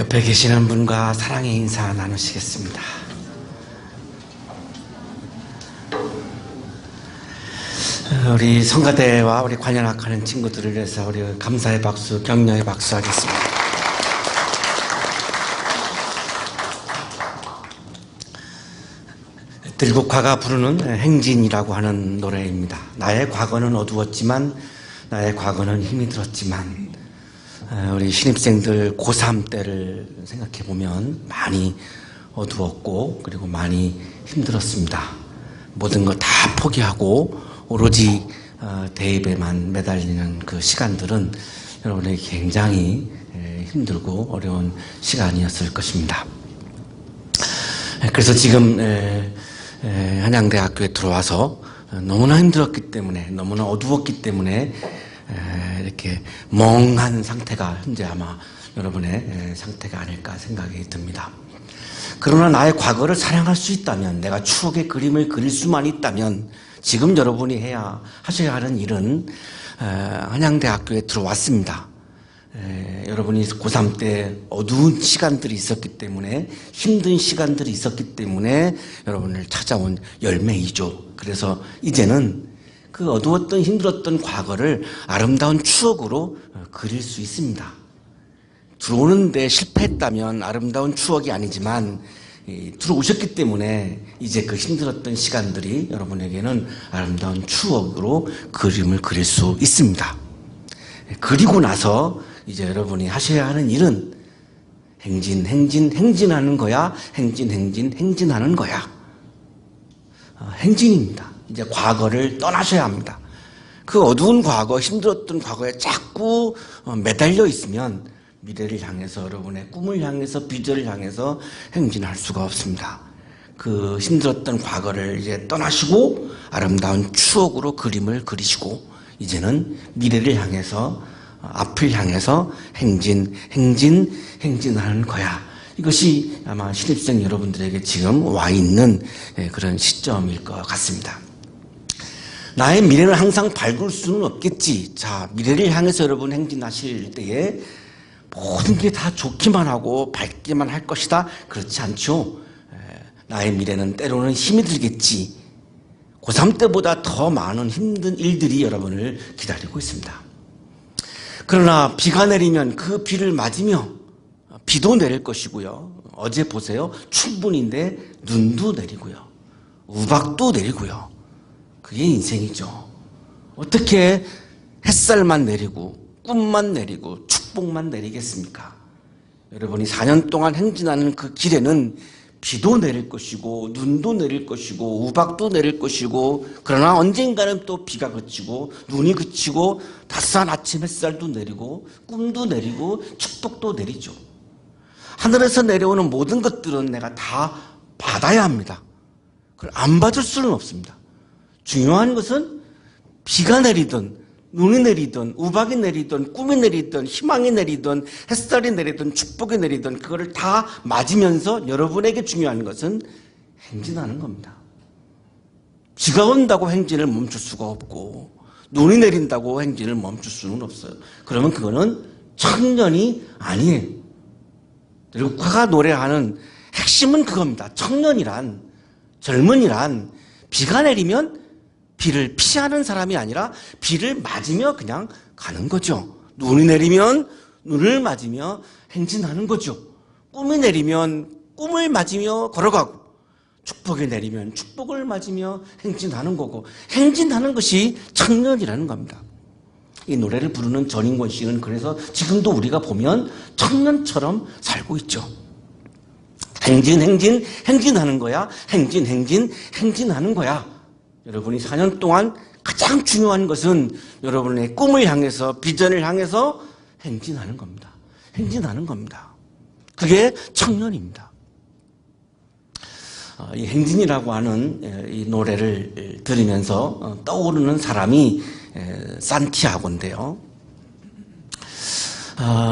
옆에 계시는 분과 사랑의 인사 나누시겠습니다. 우리 성가대와 우리 관현악하는 친구들을 위해서 우리 감사의 박수, 격려의 박수 하겠습니다. 들국화가 부르는 행진이라고 하는 노래입니다. 나의 과거는 어두웠지만, 나의 과거는 힘이 들었지만, 우리 신입생들 고3 때를 생각해 보면 많이 어두웠고 그리고 많이 힘들었습니다. 모든 거 다 포기하고 오로지 대입에만 매달리는 그 시간들은 여러분에게 굉장히 힘들고 어려운 시간이었을 것입니다. 그래서 지금 한양대학교에 들어와서 너무나 힘들었기 때문에, 너무나 어두웠기 때문에 이렇게 멍한 상태가 현재 아마 여러분의 상태가 아닐까 생각이 듭니다. 그러나 나의 과거를 사랑할 수 있다면, 내가 추억의 그림을 그릴 수만 있다면 지금 여러분이 하셔야 하는 일은 한양대학교에 들어왔습니다. 여러분이 고3 때 어두운 시간들이 있었기 때문에, 힘든 시간들이 있었기 때문에 여러분을 찾아온 열매이죠. 그래서 이제는 그 어두웠던 힘들었던 과거를 아름다운 추억으로 그릴 수 있습니다. 들어오는데 실패했다면 아름다운 추억이 아니지만 들어오셨기 때문에 이제 그 힘들었던 시간들이 여러분에게는 아름다운 추억으로 그림을 그릴 수 있습니다. 그리고 나서 이제 여러분이 하셔야 하는 일은 행진하는 거야. 행진하는 거야. 행진입니다. 이제 과거를 떠나셔야 합니다. 그 어두운 과거, 힘들었던 과거에 자꾸 매달려 있으면 미래를 향해서, 여러분의 꿈을 향해서, 비전을 향해서 행진할 수가 없습니다. 그 힘들었던 과거를 이제 떠나시고 아름다운 추억으로 그림을 그리시고 이제는 미래를 향해서, 앞을 향해서 행진하는 거야. 이것이 아마 신입생 여러분들에게 지금 와 있는 그런 시점일 것 같습니다. 나의 미래는 항상 밝을 수는 없겠지. 자, 미래를 향해서 여러분 행진하실 때에 모든 게 다 좋기만 하고 밝기만 할 것이다. 그렇지 않죠. 나의 미래는 때로는 힘이 들겠지. 고3 때보다 더 많은 힘든 일들이 여러분을 기다리고 있습니다. 그러나 비가 내리면 그 비를 맞으며 비도 내릴 것이고요. 어제 보세요. 춘분인데 눈도 내리고요. 우박도 내리고요. 그게 인생이죠. 어떻게 햇살만 내리고 꿈만 내리고 축복만 내리겠습니까? 여러분이 4년 동안 행진하는 그 길에는 비도 내릴 것이고 눈도 내릴 것이고 우박도 내릴 것이고, 그러나 언젠가는 또 비가 그치고 눈이 그치고 따스한 아침 햇살도 내리고 꿈도 내리고 축복도 내리죠. 하늘에서 내려오는 모든 것들은 내가 다 받아야 합니다. 그걸 안 받을 수는 없습니다. 중요한 것은 비가 내리든 눈이 내리든 우박이 내리든 꿈이 내리든 희망이 내리든 햇살이 내리든 축복이 내리든 그거를 다 맞으면서 여러분에게 중요한 것은 행진하는 겁니다. 비가 온다고 행진을 멈출 수가 없고 눈이 내린다고 행진을 멈출 수는 없어요. 그러면 그거는 청년이 아니에요. 들국화가 노래하는 핵심은 그겁니다. 청년이란, 젊은이란 비가 내리면 비를 피하는 사람이 아니라 비를 맞으며 그냥 가는 거죠. 눈이 내리면 눈을 맞으며 행진하는 거죠. 꿈이 내리면 꿈을 맞으며 걸어가고, 축복이 내리면 축복을 맞으며 행진하는 거고, 행진하는 것이 청년이라는 겁니다. 이 노래를 부르는 전인권 씨는 그래서 지금도 우리가 보면 청년처럼 살고 있죠. 행진하는 거야. 행진하는 거야. 여러분이 4년 동안 가장 중요한 것은 여러분의 꿈을 향해서, 비전을 향해서 행진하는 겁니다. 행진하는 겁니다. 그게 청년입니다. 이 행진이라고 하는 이 노래를 들으면서 떠오르는 사람이 산티아고인데요.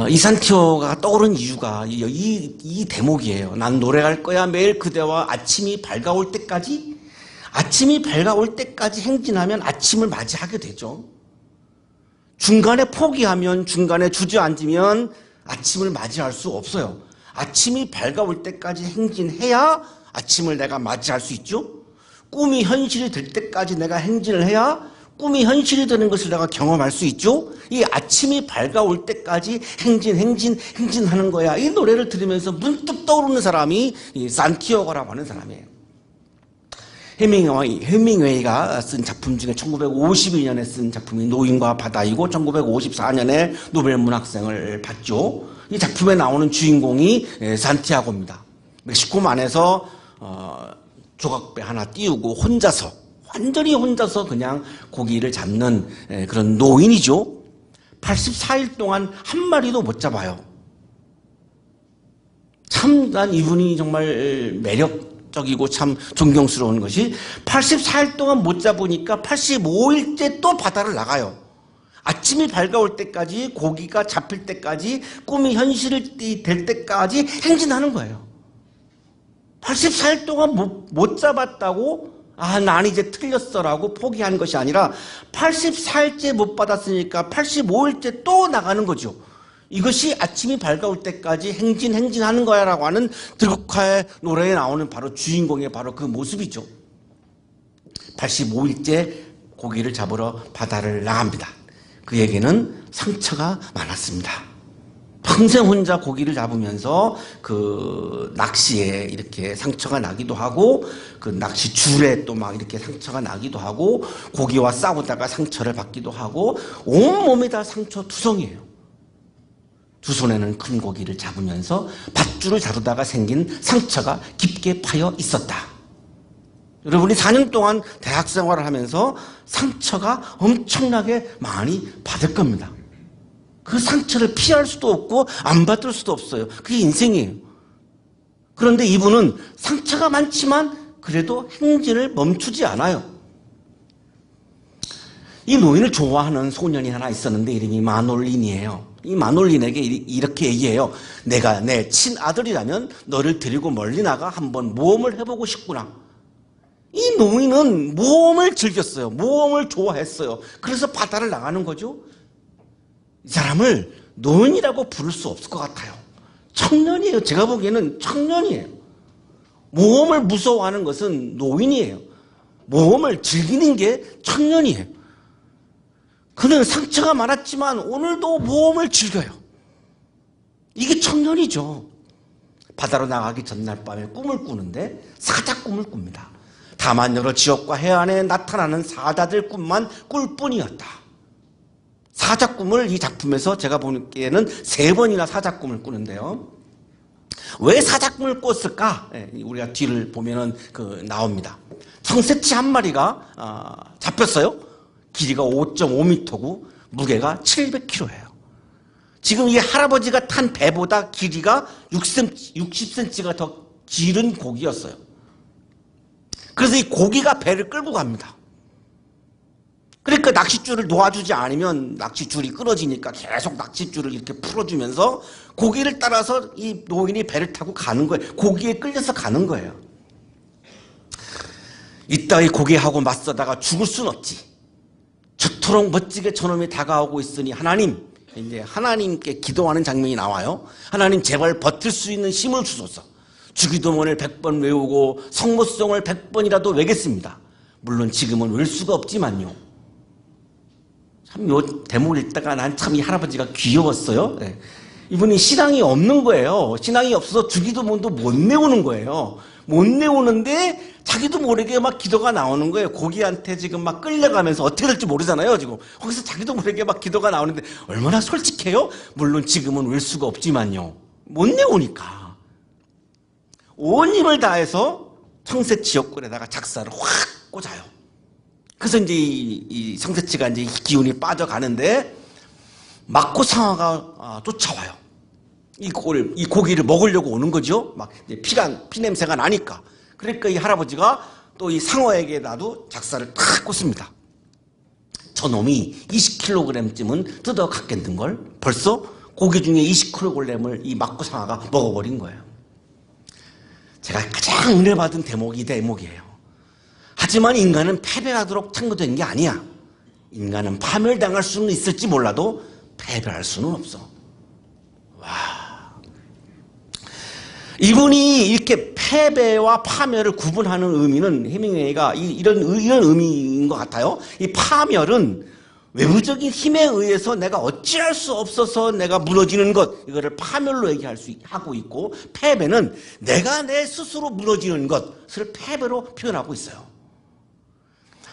이 산티아고가 떠오른 이유가 이 대목이에요. 난 노래할 거야 매일 그대와 아침이 밝아올 때까지. 아침이 밝아올 때까지 행진하면 아침을 맞이하게 되죠. 중간에 포기하면, 중간에 주저앉으면 아침을 맞이할 수 없어요. 아침이 밝아올 때까지 행진해야 아침을 내가 맞이할 수 있죠. 꿈이 현실이 될 때까지 내가 행진을 해야 꿈이 현실이 되는 것을 내가 경험할 수 있죠. 이 아침이 밝아올 때까지 행진하는 거야. 이 노래를 들으면서 문득 떠오르는 사람이 이 산티아고라고 하는 사람이에요. 헤밍웨이가 쓴 작품 중에 1952년에 쓴 작품이 노인과 바다이고 1954년에 노벨 문학상을 받죠. 이 작품에 나오는 주인공이 산티아고입니다. 멕시코만에서 조각배 하나 띄우고 완전히 혼자서 그냥 고기를 잡는 그런 노인이죠. 84일 동안 한 마리도 못 잡아요. 참 난 이분이 정말 매력적이고 참 존경스러운 것이 84일 동안 못 잡으니까 85일째 또 바다를 나가요. 아침이 밝아올 때까지 고기가 잡힐 때까지 꿈이 현실이 될 때까지 행진하는 거예요. 84일 동안 못 잡았다고 난 이제 틀렸어라고 포기한 것이 아니라 84일째 못 받았으니까 85일째 또 나가는 거죠. 이것이 아침이 밝아올 때까지 행진하는 거야 라고 하는 들국화의 노래에 나오는 바로 주인공의 바로 그 모습이죠. 85일째 고기를 잡으러 바다를 나갑니다. 그에게는 상처가 많았습니다. 평생 혼자 고기를 잡으면서 그 낚시에 이렇게 상처가 나기도 하고 그 낚시 줄에 또 막 이렇게 상처가 나기도 하고 고기와 싸우다가 상처를 받기도 하고 온몸이 다 상처 투성이에요. 두 손에는 큰 고기를 잡으면서 밧줄을 다루다가 생긴 상처가 깊게 파여 있었다. 여러분이 4년 동안 대학 생활을 하면서 상처가 엄청나게 많이 받을 겁니다. 그 상처를 피할 수도 없고 안 받을 수도 없어요. 그게 인생이에요. 그런데 이분은 상처가 많지만 그래도 행진을 멈추지 않아요. 이 노인을 좋아하는 소년이 하나 있었는데 이름이 마놀린이에요. 이 마놀린에게 이렇게 얘기해요. 내가 내 친아들이라면 너를 데리고 멀리 나가 한번 모험을 해보고 싶구나. 이 노인은 모험을 즐겼어요. 모험을 좋아했어요. 그래서 바다를 나가는 거죠. 이 사람을 노인이라고 부를 수 없을 것 같아요. 청년이에요. 제가 보기에는 청년이에요. 모험을 무서워하는 것은 노인이에요. 모험을 즐기는 게 청년이에요. 그는 상처가 많았지만 오늘도 모험을 즐겨요. 이게 청년이죠. 바다로 나가기 전날 밤에 꿈을 꾸는데 사자 꿈을 꿉니다. 다만 여러 지역과 해안에 나타나는 사자들 꿈만 꿀 뿐이었다. 사자 꿈을 이 작품에서 제가 보기에는 3번이나 사자 꿈을 꾸는데요. 왜 사자 꿈을 꿨을까? 우리가 뒤를 보면은 나옵니다. 청새치 한 마리가 잡혔어요. 길이가 5.5m고 무게가 700kg예요. 지금 이 할아버지가 탄 배보다 길이가 60cm가 더 길은 고기였어요. 그래서 이 고기가 배를 끌고 갑니다. 그러니까 낚싯줄을 놓아주지 않으면 낚싯줄이 끊어지니까 계속 낚싯줄을 이렇게 풀어주면서 고기를 따라서 이 노인이 배를 타고 가는 거예요. 고기에 끌려서 가는 거예요. 이따위 고기하고 맞서다가 죽을 순 없지. 저토록 멋지게 저놈이 다가오고 있으니 이제 하나님께 기도하는 장면이 나와요. 하나님 제발 버틸 수 있는 힘을 주소서. 주기도문을 100번 외우고 성모송을 100번이라도 외겠습니다. 물론 지금은 외울 수가 없지만요. 참 요 대목을 읽다가 난 참 이 할아버지가 귀여웠어요. 네. 이분이 신앙이 없는 거예요. 신앙이 없어서 주기도문도 못 외우는 거예요. 못 외우는데 자기도 모르게 막 기도가 나오는 거예요. 고기한테 지금 막 끌려가면서 어떻게 될지 모르잖아요. 지금 거기서 자기도 모르게 막 기도가 나오는데 얼마나 솔직해요. 물론 지금은 외울 수가 없지만요. 못 외우니까 온 힘을 다해서 청새치 옆구리에다가 작사를 확 꽂아요. 그래서 이제 이 청새치가 이제 기운이 빠져가는데 막고상어가 쫓아와요. 이 고기를 먹으려고 오는 거죠. 막 피 냄새가 나니까. 그러니까 이 할아버지가 또 이 상어에게 나도 작사를 탁 꽂습니다. 저놈이 20kg쯤은 뜯어 갔겠는걸. 벌써 고기 중에 20kg을 이 막고상어가 먹어버린 거예요. 제가 가장 은혜 받은 대목이 이 대목이에요. 하지만 인간은 패배하도록 창조된 게 아니야. 인간은 파멸당할 수는 있을지 몰라도 패배할 수는 없어. 와. 이분이 이렇게 패배와 파멸을 구분하는 의미는 해밍웨이가 이런 의미인 것 같아요. 이 파멸은 외부적인 힘에 의해서 내가 어찌할 수 없어서 내가 무너지는 것, 이거를 파멸로 하고 있고, 패배는 내가 내 스스로 무너지는 것을 패배로 표현하고 있어요.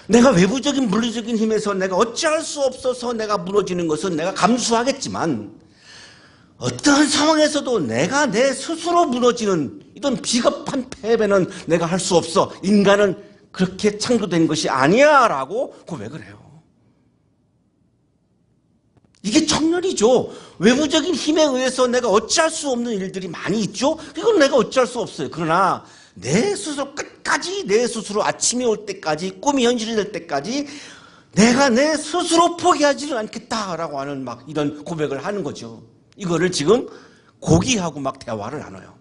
내가 외부적인 물리적인 힘에서 내가 어찌할 수 없어서 내가 무너지는 것은 내가 감수하겠지만, 어떠한 상황에서도 내가 내 스스로 무너지는 이런 비겁한 패배는 내가 할 수 없어. 인간은 그렇게 창조된 것이 아니야 라고 고백을 해요. 이게 청년이죠. 외부적인 힘에 의해서 내가 어찌할 수 없는 일들이 많이 있죠. 이건 내가 어찌할 수 없어요. 그러나 내 스스로 끝까지, 내 스스로 아침이 올 때까지, 꿈이 현실이 될 때까지 내가 내 스스로 포기하지는 않겠다라고 하는 막 이런 고백을 하는 거죠. 이거를 지금 고기하고 막 대화를 나눠요.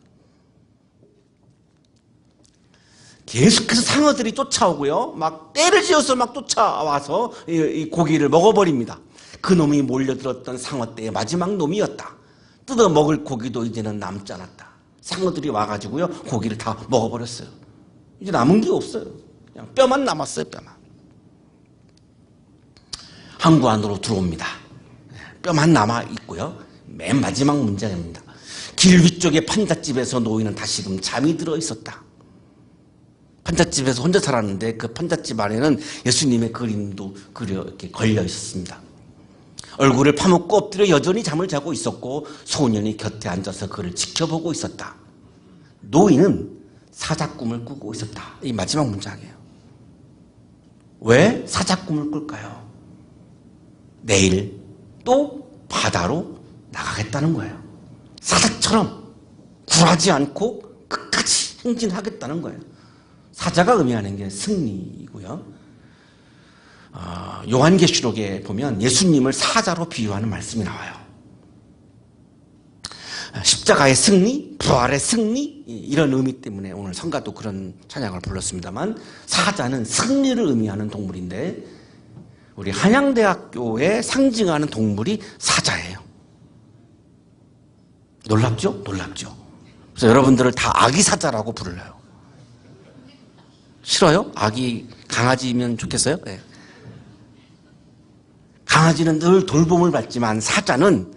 계속해서 상어들이 쫓아오고요. 막 떼를 지어서 막 쫓아와서 이 고기를 먹어버립니다. 그 놈이 몰려들었던 상어 떼의 마지막 놈이었다. 뜯어 먹을 고기도 이제는 남지 않았다. 상어들이 와가지고요, 고기를 다 먹어버렸어요. 이제 남은 게 없어요. 그냥 뼈만 남았어요, 뼈만. 항구 안으로 들어옵니다. 뼈만 남아있고요. 맨 마지막 문장입니다. 길 위쪽에 판잣집에서 노인은 다시금 잠이 들어 있었다. 판잣집에서 혼자 살았는데 그 판잣집 안에는 예수님의 그림도 이렇게 걸려 있었습니다. 얼굴을 파묻고 엎드려 여전히 잠을 자고 있었고 소년이 곁에 앉아서 그를 지켜보고 있었다. 노인은 사자꿈을 꾸고 있었다. 이 마지막 문장이에요. 왜 사자꿈을 꿀까요? 내일 또 바다로 나가겠다는 거예요. 사자처럼 굴하지 않고 끝까지 행진하겠다는 거예요. 사자가 의미하는 게 승리이고요. 요한계시록에 보면 예수님을 사자로 비유하는 말씀이 나와요. 십자가의 승리, 부활의 승리, 이런 의미 때문에 오늘 성가도 그런 찬양을 불렀습니다만, 사자는 승리를 의미하는 동물인데 우리 한양대학교에 상징하는 동물이 사자예요. 놀랍죠? 놀랍죠? 그래서 여러분들을 다 아기 사자라고 부르려요. 싫어요? 아기 강아지면 좋겠어요? 네. 강아지는 늘 돌봄을 받지만 사자는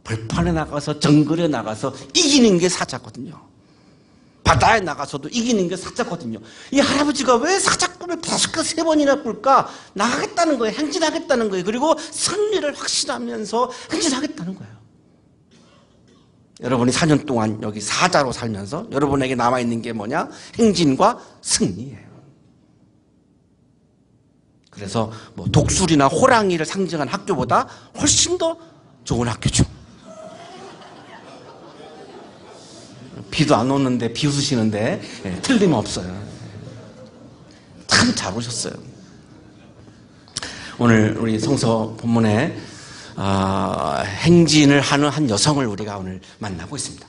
벌판에 나가서 정글에 나가서 이기는 게 사자거든요. 바다에 나가서도 이기는 게 사자거든요. 이 할아버지가 왜 사자 꿈을 계속 3번이나 꿀까? 나가겠다는 거예요. 행진하겠다는 거예요. 그리고 승리를 확신하면서 행진하겠다는 거예요. 여러분이 4년 동안 여기 사자로 살면서 여러분에게 남아있는 게 뭐냐? 행진과 승리예요. 그래서 뭐 독수리나 호랑이를 상징한 학교보다 훨씬 더 좋은 학교죠. 비도 안 오는데 비웃으시는데 틀림없어요. 참 잘 오셨어요. 오늘 우리 성서 본문에 행진을 하는 한 여성을 우리가 오늘 만나고 있습니다.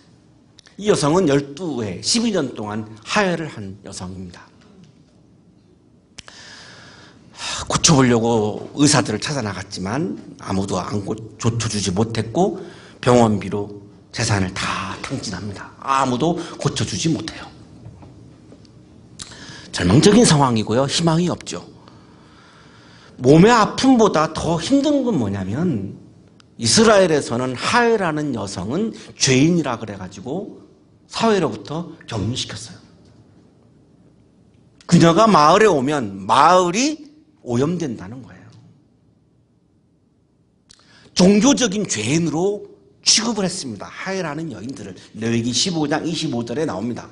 이 여성은 12회, 12년 동안 하혈을 한 여성입니다. 고쳐보려고 의사들을 찾아나갔지만 아무도 안 고쳐주지 못했고 병원비로 재산을 다 탕진합니다. 아무도 고쳐주지 못해요. 절망적인 상황이고요. 희망이 없죠. 몸의 아픔보다 더 힘든 건 뭐냐면 이스라엘에서는 하엘하는 여성은 죄인이라 그래가지고 사회로부터 격리시켰어요. 그녀가 마을에 오면 마을이 오염된다는 거예요. 종교적인 죄인으로 취급을 했습니다. 하엘하는 여인들을. 레위기 15장 25절에 나옵니다.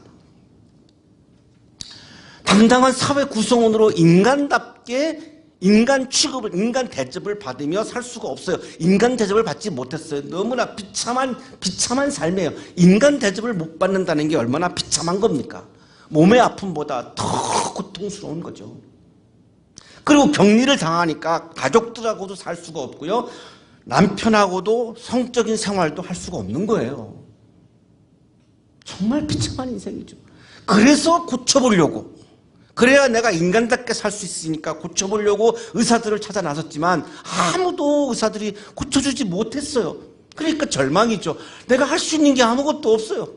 당당한 사회 구성원으로 인간답게 인간 취급을, 인간 대접을 받으며 살 수가 없어요. 인간 대접을 받지 못했어요. 너무나 비참한 삶이에요. 인간 대접을 못 받는다는 게 얼마나 비참한 겁니까? 몸의 아픔보다 더 고통스러운 거죠. 그리고 격리를 당하니까 가족들하고도 살 수가 없고요. 남편하고도 성적인 생활도 할 수가 없는 거예요. 정말 비참한 인생이죠. 그래서 고쳐보려고, 그래야 내가 인간답게 살 수 있으니까 고쳐보려고 의사들을 찾아 나섰지만 아무도 의사들이 고쳐주지 못했어요. 그러니까 절망이죠. 내가 할 수 있는 게 아무것도 없어요.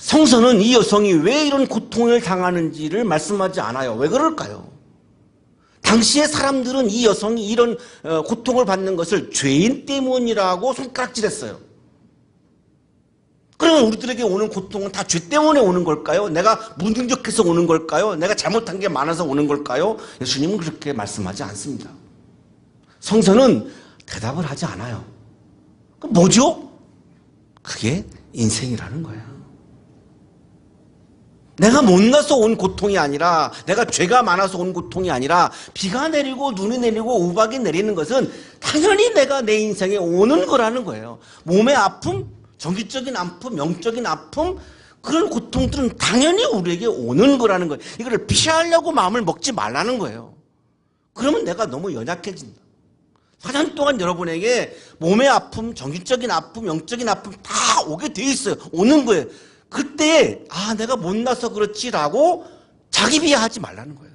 성서는 이 여성이 왜 이런 고통을 당하는지를 말씀하지 않아요. 왜 그럴까요? 당시의 사람들은 이 여성이 이런 고통을 받는 것을 죄인 때문이라고 손가락질했어요. 그러면 우리들에게 오는 고통은 다 죄 때문에 오는 걸까요? 내가 무능력해서 오는 걸까요? 내가 잘못한 게 많아서 오는 걸까요? 예수님은 그렇게 말씀하지 않습니다. 성서는 대답을 하지 않아요. 그럼 뭐죠? 그게 인생이라는 거예요. 내가 못나서 온 고통이 아니라, 내가 죄가 많아서 온 고통이 아니라, 비가 내리고 눈이 내리고 우박이 내리는 것은 당연히 내가 내 인생에 오는 거라는 거예요. 몸의 아픔, 정기적인 아픔, 영적인 아픔, 그런 고통들은 당연히 우리에게 오는 거라는 거예요. 이거를 피하려고 마음을 먹지 말라는 거예요. 그러면 내가 너무 연약해진다. 4년 동안 여러분에게 몸의 아픔, 정기적인 아픔, 영적인 아픔 다 오게 돼 있어요. 오는 거예요. 그때 내가 못나서 그렇지라고 자기 비하하지 말라는 거예요.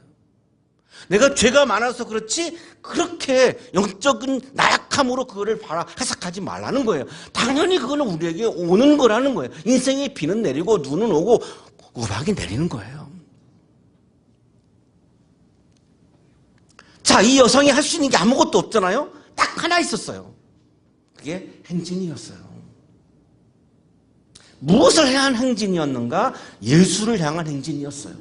내가 죄가 많아서 그렇지 그렇게 영적인 나약함으로 그거를 해석하지 말라는 거예요. 당연히 그거는 우리에게 오는 거라는 거예요. 인생의 비는 내리고 눈은 오고 우박이 내리는 거예요. 자, 이 여성이 할 수 있는 게 아무것도 없잖아요. 딱 하나 있었어요. 그게 행진이었어요. 무엇을 향한 행진이었는가? 예수를 향한 행진이었어요.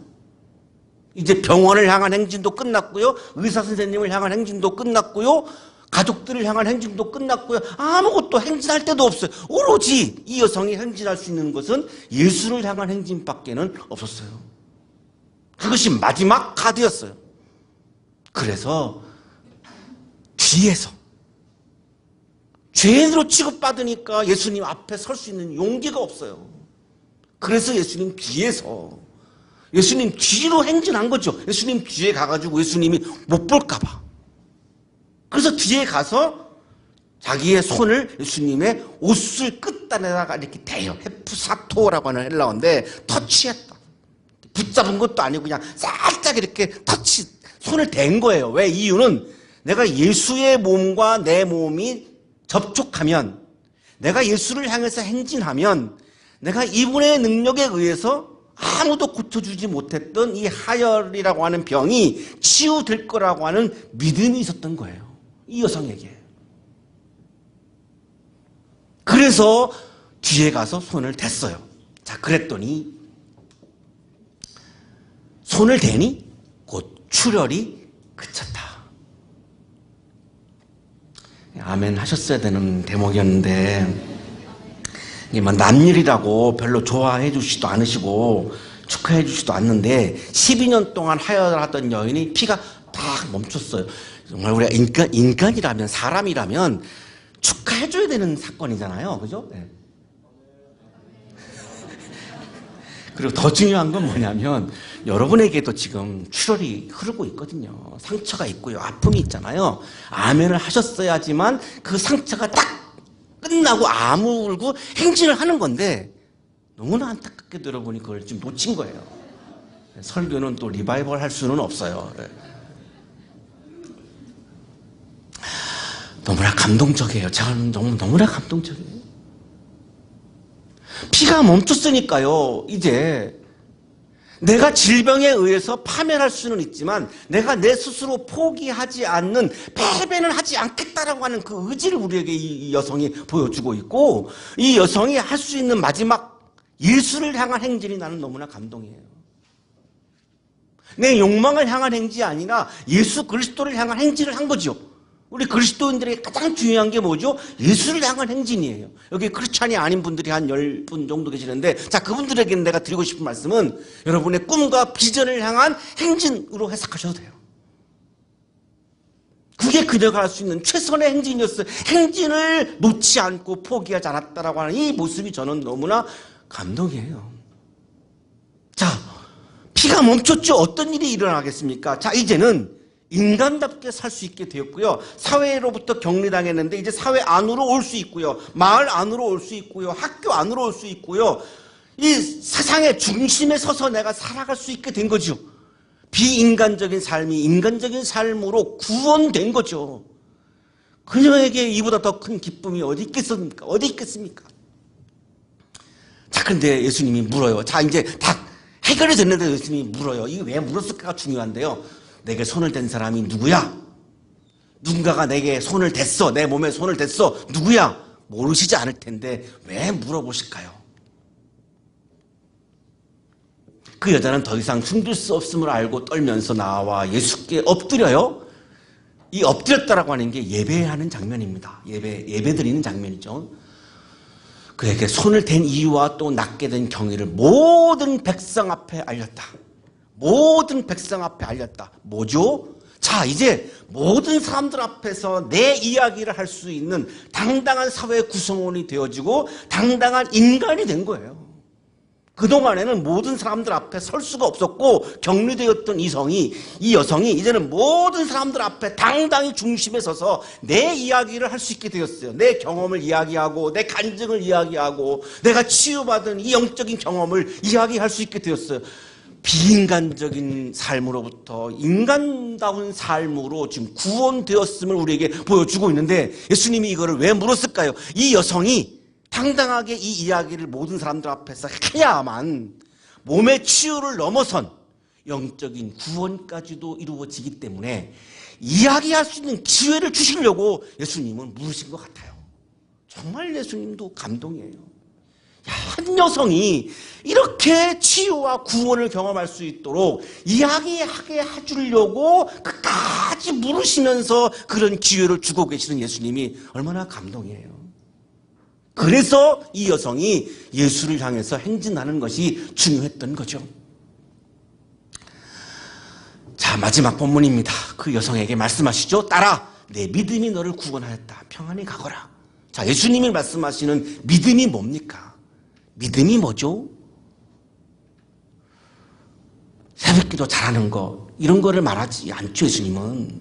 이제 병원을 향한 행진도 끝났고요. 의사 선생님을 향한 행진도 끝났고요. 가족들을 향한 행진도 끝났고요. 아무것도 행진할 데도 없어요. 오로지 이 여성이 행진할 수 있는 것은 예수를 향한 행진밖에는 없었어요. 그것이 마지막 카드였어요. 그래서 뒤에서 죄인으로 취급받으니까 예수님 앞에 설 수 있는 용기가 없어요. 그래서 예수님 뒤에서, 예수님 뒤로 행진한 거죠. 예수님 뒤에 가가지고 예수님이 못 볼까 봐. 그래서 뒤에 가서 자기의 손을 예수님의 옷을 끝단에다가 이렇게 대요. 헤프사토라고 하는 헬라어인데 터치했다. 붙잡은 것도 아니고 그냥 살짝 이렇게 손을 댄 거예요. 왜? 이유는 내가 예수의 몸과 내 몸이 접촉하면, 내가 예수를 향해서 행진하면 내가 이분의 능력에 의해서 아무도 고쳐주지 못했던 이 하혈이라고 하는 병이 치유될 거라고 하는 믿음이 있었던 거예요. 이 여성에게. 그래서 뒤에 가서 손을 댔어요. 자, 그랬더니 손을 대니 곧 출혈이 그쳤다. 아멘 하셨어야 되는 대목이었는데, 이게 뭐 남일이라고 별로 좋아해 주시지도 않으시고 축하해 주시지도 않는데 12년 동안 하혈을 하던 여인이 피가 딱 멈췄어요. 정말 우리가 인간이라면, 사람이라면 축하해 줘야 되는 사건이잖아요. 그죠? 네. 그리고 더 중요한 건 뭐냐면 여러분에게도 지금 출혈이 흐르고 있거든요. 상처가 있고요. 아픔이 있잖아요. 아멘을 하셨어야지만 그 상처가 딱 끝나고 아물고 행진을 하는 건데 너무나 안타깝게도 여러분이 그걸 지금 놓친 거예요. 설교는 또 리바이벌 할 수는 없어요. 너무나 감동적이에요. 저는 너무나 감동적이에요. 피가 멈췄으니까요. 이제 내가 질병에 의해서 파멸할 수는 있지만 내가 내 스스로 포기하지 않는, 패배는 하지 않겠다라고 하는 그 의지를 우리에게 이 여성이 보여주고 있고, 이 여성이 할 수 있는 마지막 예수를 향한 행진이 나는 너무나 감동이에요. 내 욕망을 향한 행진이 아니라 예수 그리스도를 향한 행진을 한 거죠. 우리 그리스도인들에게 가장 중요한 게 뭐죠? 예수를 향한 행진이에요. 여기 크리스찬이 아닌 분들이 한 10분 정도 계시는데, 자, 그분들에게는 내가 드리고 싶은 말씀은 여러분의 꿈과 비전을 향한 행진으로 해석하셔도 돼요. 그게 그녀가 할 수 있는 최선의 행진이었어요. 행진을 놓지 않고 포기하지 않았다라고 하는 이 모습이 저는 너무나 감동이에요. 자, 피가 멈췄죠. 어떤 일이 일어나겠습니까? 자, 이제는 인간답게 살 수 있게 되었고요. 사회로부터 격리당했는데 이제 사회 안으로 올 수 있고요. 마을 안으로 올 수 있고요. 학교 안으로 올 수 있고요. 이 세상의 중심에 서서 내가 살아갈 수 있게 된 거죠. 비인간적인 삶이 인간적인 삶으로 구원된 거죠. 그녀에게 이보다 더 큰 기쁨이 어디 있겠습니까? 어디 있겠습니까? 자, 근데 예수님이 물어요. 자, 이제 다 해결이 됐는데 예수님이 물어요. 이게 왜 물었을까가 중요한데요. 내게 손을 댄 사람이 누구야? 누군가가 내게 손을 댔어. 내 몸에 손을 댔어. 누구야? 모르시지 않을 텐데 왜 물어보실까요? 그 여자는 더 이상 숨길 수 없음을 알고 떨면서 나와 예수께 엎드려요. 이 엎드렸다라고 하는 게 예배하는 장면입니다. 예배 드리는 장면이죠. 그에게 손을 댄 이유와 또 낫게 된 경위를 모든 백성 앞에 알렸다. 모든 백성 앞에 알렸다. 뭐죠? 자, 이제 모든 사람들 앞에서 내 이야기를 할 수 있는 당당한 사회 구성원이 되어지고 당당한 인간이 된 거예요. 그동안에는 모든 사람들 앞에 설 수가 없었고 격리되었던 이 여성이 이제는 모든 사람들 앞에 당당히 중심에 서서 내 이야기를 할 수 있게 되었어요. 내 경험을 이야기하고 내 간증을 이야기하고 내가 치유받은 이 영적인 경험을 이야기할 수 있게 되었어요. 비인간적인 삶으로부터 인간다운 삶으로 지금 구원되었음을 우리에게 보여주고 있는데 예수님이 이거를 왜 물었을까요? 이 여성이 당당하게 이 이야기를 모든 사람들 앞에서 해야만 몸의 치유를 넘어선 영적인 구원까지도 이루어지기 때문에 이야기할 수 있는 기회를 주시려고 예수님은 물으신 것 같아요. 정말 예수님도 감동이에요. 한 여성이 이렇게 치유와 구원을 경험할 수 있도록 이야기하게 해주려고 끝까지 물으시면서 그런 기회를 주고 계시는 예수님이 얼마나 감동이에요. 그래서 이 여성이 예수를 향해서 행진하는 것이 중요했던 거죠. 자, 마지막 본문입니다. 그 여성에게 말씀하시죠. 딸아, 내 믿음이 너를 구원하였다. 평안히 가거라. 자, 예수님이 말씀하시는 믿음이 뭡니까? 믿음이 뭐죠? 새벽기도 잘하는 거 이런 거를 말하지 않죠. 예수님은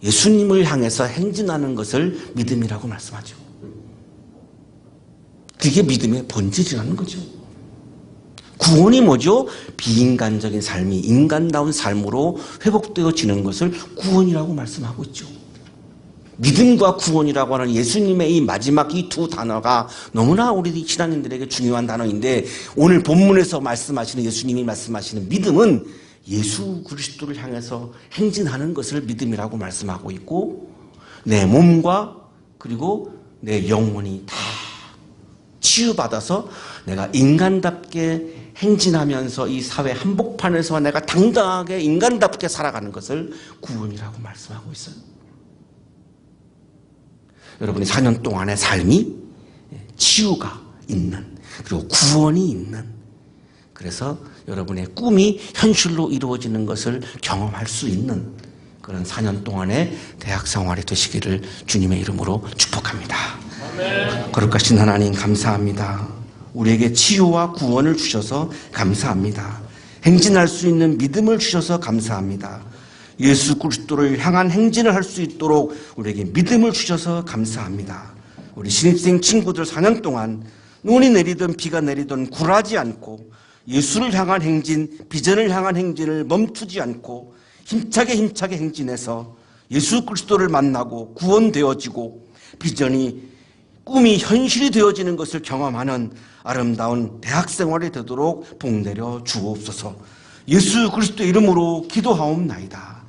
예수님을 향해서 행진하는 것을 믿음이라고 말씀하죠. 그게 믿음의 본질이라는 거죠. 구원이 뭐죠? 비인간적인 삶이 인간다운 삶으로 회복되어지는 것을 구원이라고 말씀하고 있죠. 믿음과 구원이라고 하는 예수님의 이 마지막 이 두 단어가 너무나 우리 신앙인들에게 중요한 단어인데 오늘 본문에서 말씀하시는 예수님이 말씀하시는 믿음은 예수 그리스도를 향해서 행진하는 것을 믿음이라고 말씀하고 있고 내 몸과 그리고 내 영혼이 다 치유받아서 내가 인간답게 행진하면서 이 사회 한복판에서 내가 당당하게 인간답게 살아가는 것을 구원이라고 말씀하고 있어요. 여러분이 4년 동안의 삶이 치유가 있는 그리고 구원이 있는 그래서 여러분의 꿈이 현실로 이루어지는 것을 경험할 수 있는 그런 4년 동안의 대학 생활이 되시기를 주님의 이름으로 축복합니다. 거룩하신 하나님 감사합니다. 우리에게 치유와 구원을 주셔서 감사합니다. 행진할 수 있는 믿음을 주셔서 감사합니다. 예수 그리스도를 향한 행진을 할 수 있도록 우리에게 믿음을 주셔서 감사합니다. 우리 신입생 친구들 4년 동안 눈이 내리든 비가 내리든 굴하지 않고 예수를 향한 행진, 비전을 향한 행진을 멈추지 않고 힘차게 행진해서 예수 그리스도를 만나고 구원되어지고 비전이 꿈이 현실이 되어지는 것을 경험하는 아름다운 대학생활이 되도록 복 내려 주옵소서. 예수 그리스도 이름으로 기도하옵나이다.